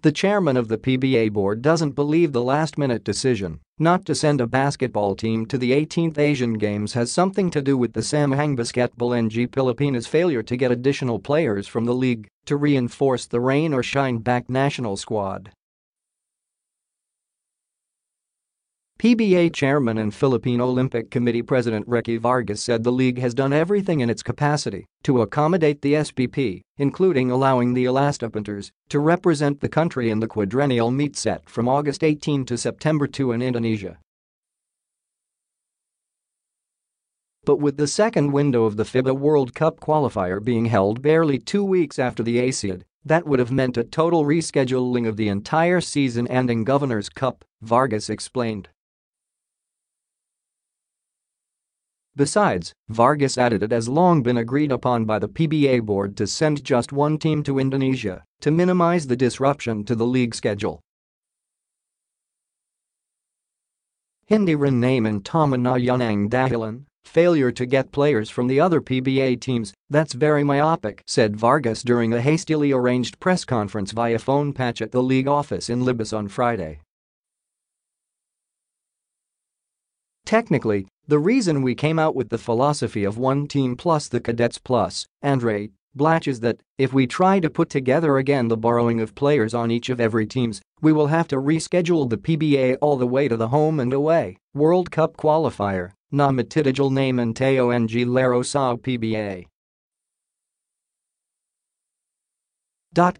The chairman of the PBA board doesn't believe the last-minute decision not to send a basketball team to the 18th Asian Games has something to do with the Samahang Basketball ng Pilipinas' failure to get additional players from the league to reinforce the rain-or-shine-backed national squad. PBA chairman and Philippine Olympic Committee President Ricky Vargas said the league has done everything in its capacity to accommodate the SBP, including allowing the Elastipainters to represent the country in the quadrennial meet set from August 18 to September 2 in Indonesia. But with the second window of the FIBA World Cup qualifier being held barely 2 weeks after the ASIAD, that would have meant a total rescheduling of the entire season-ending Governor's Cup, Vargas explained. Besides, Vargas added it has long been agreed upon by the PBA board to send just one team to Indonesia to minimize the disruption to the league schedule. Hindi rin naman tama na yun ang dahilan, failure to get players from the other PBA teams, that's very myopic, said Vargas during a hastily arranged press conference via phone patch at the league office in Libis on Friday. Technically, the reason we came out with the philosophy of one team plus the cadets plus Andre Blatch is that if we try to put together again the borrowing of players on each of every teams, we will have to reschedule the PBA all the way to the home and away World Cup qualifier, na matitigal naman tayo ng laro sa PBA.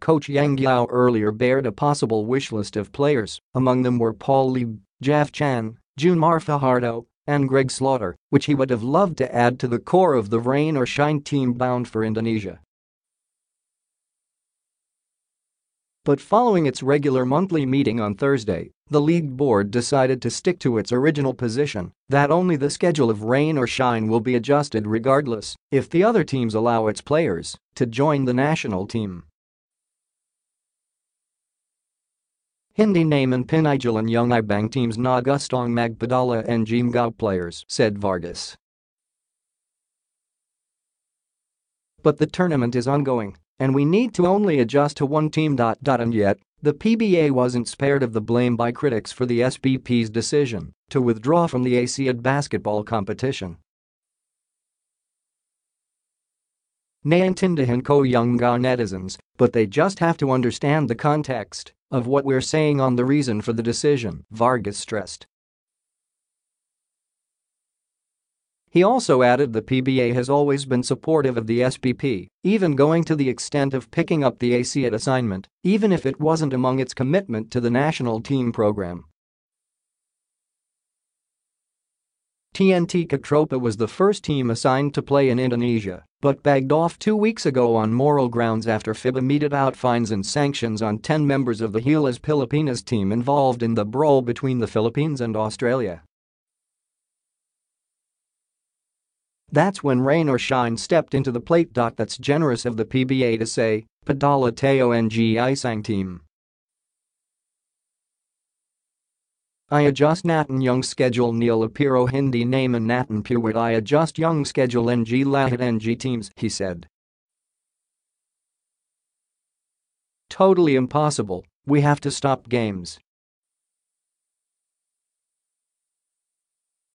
Coach Yang Yao earlier bared a possible wish list of players, among them were Paul Lieb, Jeff Chan, Junmar Fajardo, and Greg Slaughter, which he would have loved to add to the core of the rain or shine team bound for Indonesia. But following its regular monthly meeting on Thursday, the league board decided to stick to its original position that only the schedule of rain or shine will be adjusted regardless if the other teams allow its players to join the national team. Hindi naman pinigilan yung ibang teams na gustong magpadala ng mga players, said Vargas. But the tournament is ongoing, and we need to only adjust to one team. And yet, the PBA wasn't spared of the blame by critics for the SBP's decision to withdraw from the ASIAD basketball competition. Naiintindihan ko yung mga netizens, but they just have to understand the context of what we're saying on the reason for the decision, Vargas stressed. He also added the PBA has always been supportive of the SBP, even going to the extent of picking up the ASIAD assignment, even if it wasn't among its commitment to the national team program. TNT Catropa was the first team assigned to play in Indonesia, but begged off 2 weeks ago on moral grounds after FIBA meted out fines and sanctions on 10 members of the Gilas Pilipinas team involved in the brawl between the Philippines and Australia. That's when rain or shine stepped into the plate. That's generous of the PBA to say, padala tayo ng isang team. I adjust natin yung schedule nila pero hindi naman natin puwede I adjust yung schedule ng lahat ng teams, he said. Totally impossible, we have to stop games.